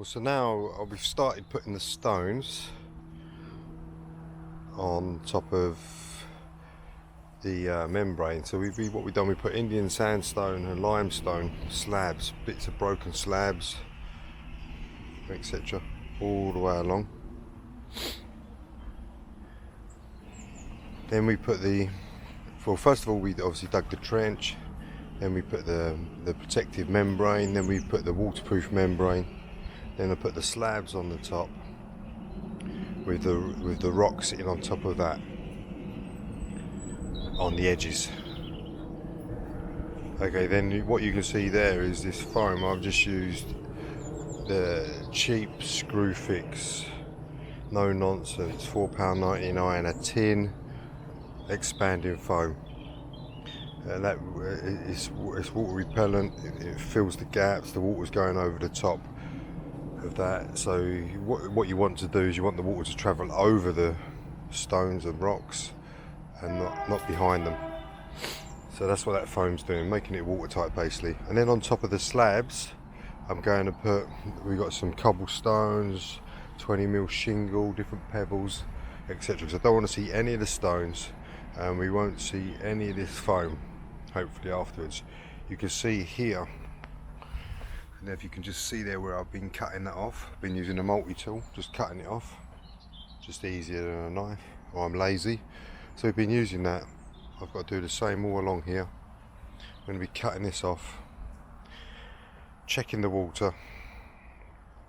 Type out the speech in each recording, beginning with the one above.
Well, so now we've started putting the stones on top of the membrane. So what we've done, we put Indian sandstone and limestone slabs, bits of broken slabs, etc., all the way along. Then we put first of all we obviously dug the trench, then we put the protective membrane, then we put the waterproof membrane, then I put the slabs on the top with the rock sitting on top of that on the edges. Okay, then what you can see there is this foam. I've just used the cheap Screwfix, no nonsense, £4.99 a tin expanding foam. That it's water repellent. It fills the gaps. The water's going over the top of that. So what you want to do is you want the water to travel over the stones and rocks and not behind them. So that's what that foam's doing, making it watertight basically. And then on top of the slabs, I'm going to we've got some cobblestones, 20mm shingle, different pebbles, etc. Because I don't want to see any of the stones, and we won't see any of this foam, hopefully afterwards. You can see here, and if you can just see there where I've been cutting that off, I've been using a multi-tool, just cutting it off, just easier than a knife, or I'm lazy. So we've been using that. I've got to do the same all along here. I'm going to be cutting this off, checking the water,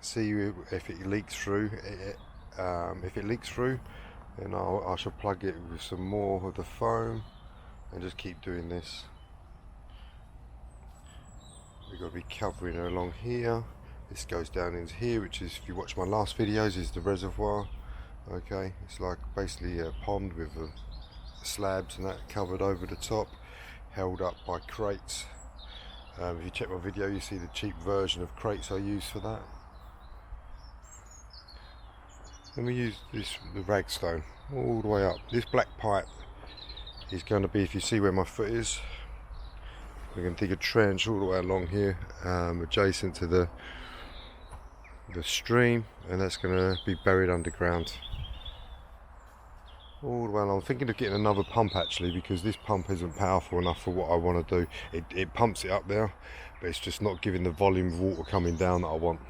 see if it leaks through. If it leaks through, then I shall plug it with some more of the foam and just keep doing this. We've got to be covering it along here. This goes down into here, which is, if you watch my last videos, is the reservoir. Okay, it's like basically a pond with the slabs and that covered over the top, held up by crates. If you check my video, you see the cheap version of crates I use for that. Then we use the ragstone all the way up. This black pipe is going to be, if you see where my foot is, we're going to dig a trench all the way along here, adjacent to the stream, and that's going to be buried underground all the way along. I'm thinking of getting another pump actually, because this pump isn't powerful enough for what I want to do. It pumps it up there, but it's just not giving the volume of water coming down that I want.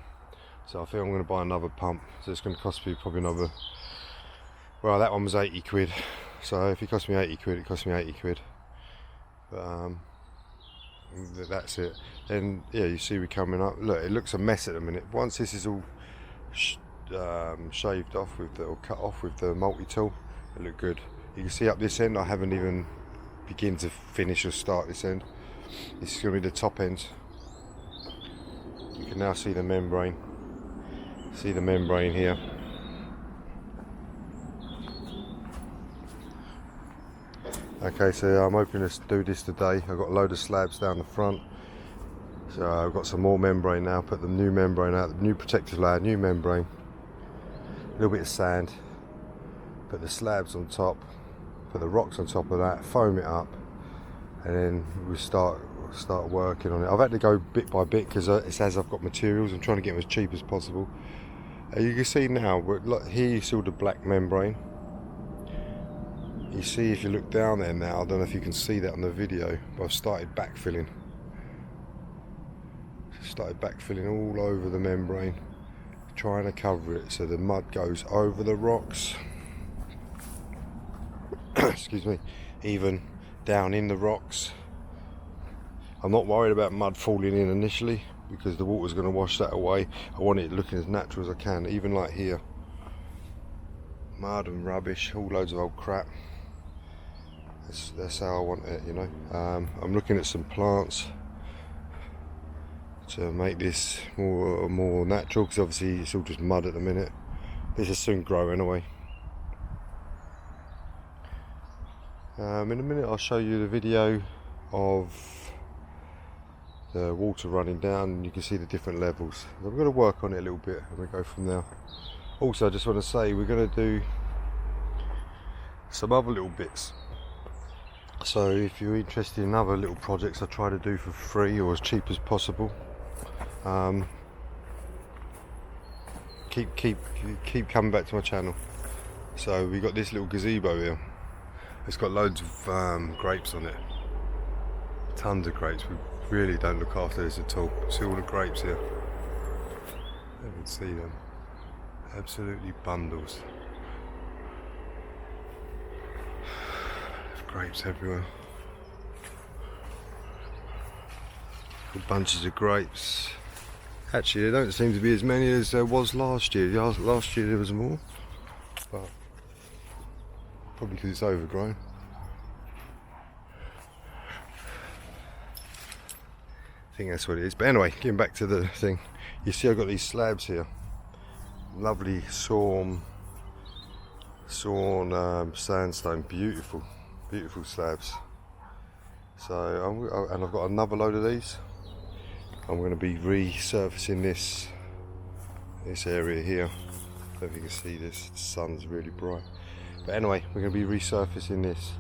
So I think I'm going to buy another pump. So it's going to cost me probably another, well, that one was 80 quid. So if it cost me 80 quid, it cost me 80 quid. But that's it. Then yeah, you see we're coming up. Look, it looks a mess at the minute. Once this is all shaved off or cut off with the multi-tool, it look good. You can see up this end, I haven't even begun to finish or start this end. This is going to be the top end. You can now see the membrane. See the membrane here. Okay, so I'm hoping to do this today. I've got a load of slabs down the front, so I've got some more membrane now. Put the new membrane out, the new protective layer, new membrane, a little bit of sand, put the slabs on top, put the rocks on top of that, foam it up, and then we start working on it. I've had to go bit by bit because it says I've got materials. I'm trying to get them as cheap as possible. You can see now, look, here you see the black membrane. You see, if you look down there now, I don't know if you can see that on the video, but I've started backfilling. All over the membrane, trying to cover it so the mud goes over the rocks. Excuse me, even down in the rocks. I'm not worried about mud falling in initially, because the water's going to wash that away. I want it looking as natural as I can, even like here. Mud and rubbish, all loads of old crap. That's how I want it, you know. I'm looking at some plants to make this more natural, because obviously it's all just mud at the minute. This will soon grow anyway. In a minute I'll show you the video of the water running down, and you can see the different levels. I'm going to work on it a little bit and we go from there. Also, I just want to say we're going to do some other little bits. So if you're interested in other little projects I try to do for free or as cheap as possible, keep coming back to my channel. So we got this little gazebo here. It's got loads of grapes on it. Tons of grapes. We really don't look after this at all. See all the grapes here. You can see them. Absolutely bundles. Grapes everywhere. Bunches of grapes. Actually, there don't seem to be as many as there was last year. Last year there was more, but probably because it's overgrown. I think that's what it is. But anyway, getting back to the thing, you see I've got these slabs here. Lovely sawn sandstone, beautiful slabs. So and I've got another load of these. I'm going to be resurfacing this area here. I don't know if you can see this, the sun's really bright. But anyway, we're going to be resurfacing this.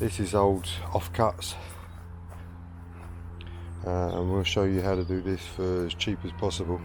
This is old offcuts. And we'll show you how to do this for as cheap as possible.